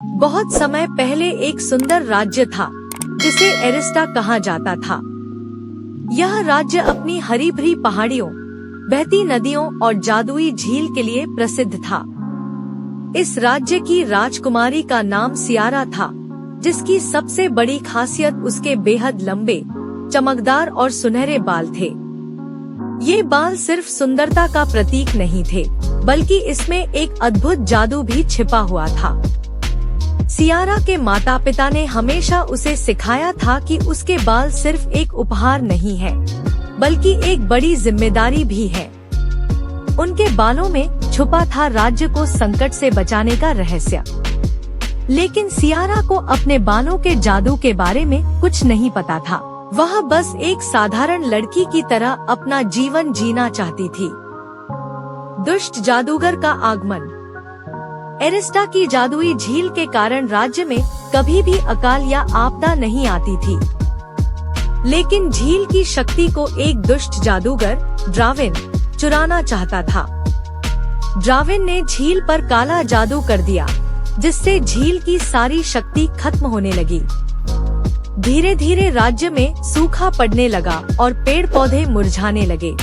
बहुत समय पहले एक सुंदर राज्य था जिसे एरिस्टा कहा जाता था। यह राज्य अपनी हरी भरी पहाड़ियों, बहती नदियों और जादुई झील के लिए प्रसिद्ध था। इस राज्य की राजकुमारी का नाम सियारा था, जिसकी सबसे बड़ी खासियत उसके बेहद लंबे, चमकदार और सुनहरे बाल थे। ये बाल सिर्फ सुंदरता का प्रतीक नहीं थे, बल्कि इसमें एक अद्भुत जादू भी छिपा हुआ था। सियारा के माता पिता ने हमेशा उसे सिखाया था कि उसके बाल सिर्फ एक उपहार नहीं है, बल्कि एक बड़ी जिम्मेदारी भी है। उनके बालों में छुपा था राज्य को संकट से बचाने का रहस्य। लेकिन सियारा को अपने बालों के जादू के बारे में कुछ नहीं पता था। वह बस एक साधारण लड़की की तरह अपना जीवन जीना चाहती थी। दुष्ट जादूगर का आगमन। एरिस्टा की जादुई झील के कारण राज्य में कभी भी अकाल या आपदा नहीं आती थी। लेकिन झील की शक्ति को एक दुष्ट जादूगर ड्राविन चुराना चाहता था। ड्राविन ने झील पर काला जादू कर दिया, जिससे झील की सारी शक्ति खत्म होने लगी। धीरे धीरे राज्य में सूखा पड़ने लगा और पेड़ पौधे मुरझाने लगे।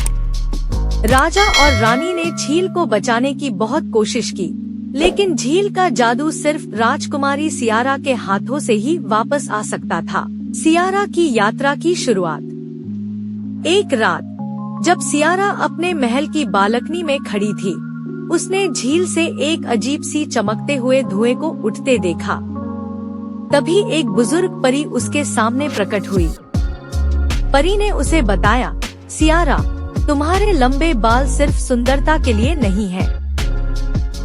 राजा और रानी ने झील को बचाने की बहुत कोशिश की, लेकिन झील का जादू सिर्फ राजकुमारी सियारा के हाथों से ही वापस आ सकता था। सियारा की यात्रा की शुरुआत। एक रात जब सियारा अपने महल की बालकनी में खड़ी थी, उसने झील से एक अजीब सी चमकते हुए धुएं को उठते देखा। तभी एक बुजुर्ग परी उसके सामने प्रकट हुई। परी ने उसे बताया, सियारा, तुम्हारे लंबे बाल सिर्फ सुंदरता के लिए नहीं है,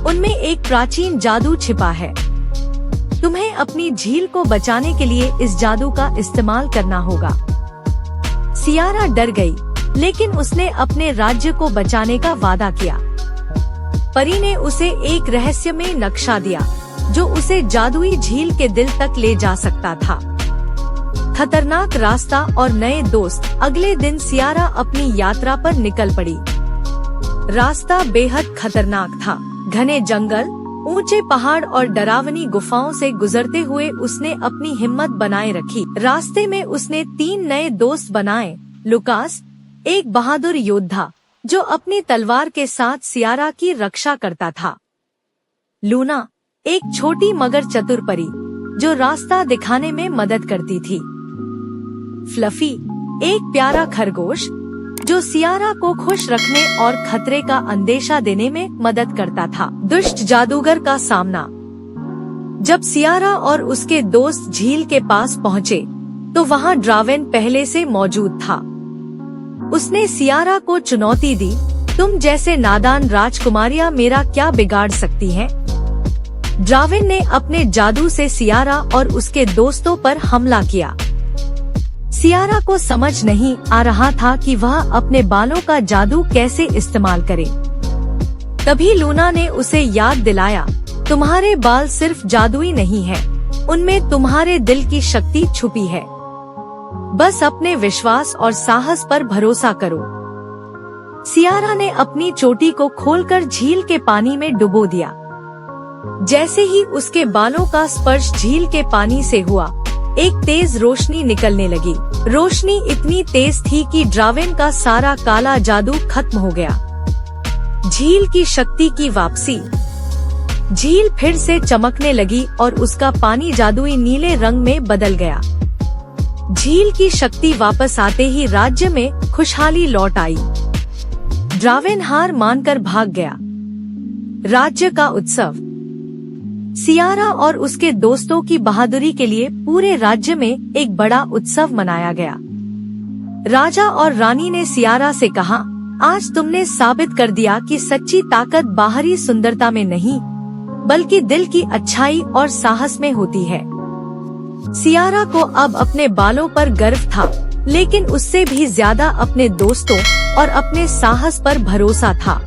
उनमें एक प्राचीन जादू छिपा है। तुम्हें अपनी झील को बचाने के लिए इस जादू का इस्तेमाल करना होगा। सियारा डर गई, लेकिन उसने अपने राज्य को बचाने का वादा किया। परी ने उसे एक रहस्यमय नक्शा दिया, जो उसे जादुई झील के दिल तक ले जा सकता था। खतरनाक रास्ता और नए दोस्त। अगले दिन सियारा अपनी यात्रा पर निकल पड़ी। रास्ता बेहद खतरनाक था। घने जंगल, ऊंचे पहाड़ और डरावनी गुफाओं से गुजरते हुए उसने अपनी हिम्मत बनाए रखी। रास्ते में उसने 3 नए दोस्त बनाए। लुकास, एक बहादुर योद्धा जो अपनी तलवार के साथ सियारा की रक्षा करता था। लूना, एक छोटी मगर चतुर परी जो रास्ता दिखाने में मदद करती थी। फ्लफी, एक प्यारा खरगोश जो सियारा को खुश रखने और खतरे का अंदेशा देने में मदद करता था। दुष्ट जादूगर का सामना। जब सियारा और उसके दोस्त झील के पास पहुँचे, तो वहाँ ड्राविन पहले से मौजूद था। उसने सियारा को चुनौती दी, तुम जैसे नादान राजकुमारियां मेरा क्या बिगाड़ सकती हैं? ड्राविन ने अपने जादू से सियारा और उसके दोस्तों पर हमला किया। सियारा को समझ नहीं आ रहा था कि वह अपने बालों का जादू कैसे इस्तेमाल करे। तभी लूना ने उसे याद दिलाया, तुम्हारे बाल सिर्फ जादुई नहीं हैं, उनमें तुम्हारे दिल की शक्ति छुपी है। बस अपने विश्वास और साहस पर भरोसा करो। सियारा ने अपनी चोटी को खोलकर झील के पानी में डुबो दिया। जैसे ही उसके बालों का स्पर्श झील के पानी से हुआ, एक तेज रोशनी निकलने लगी। रोशनी इतनी तेज थी कि ड्राविन का सारा काला जादू खत्म हो गया। झील की शक्ति की वापसी। झील फिर से चमकने लगी और उसका पानी जादुई नीले रंग में बदल गया। झील की शक्ति वापस आते ही राज्य में खुशहाली लौट आई। ड्राविन हार मानकर भाग गया। राज्य का उत्सव। सियारा और उसके दोस्तों की बहादुरी के लिए पूरे राज्य में एक बड़ा उत्सव मनाया गया। राजा और रानी ने सियारा से कहा, आज तुमने साबित कर दिया कि सच्ची ताकत बाहरी सुंदरता में नहीं, बल्कि दिल की अच्छाई और साहस में होती है। सियारा को अब अपने बालों पर गर्व था, लेकिन उससे भी ज्यादा अपने दोस्तों और अपने साहस पर भरोसा था।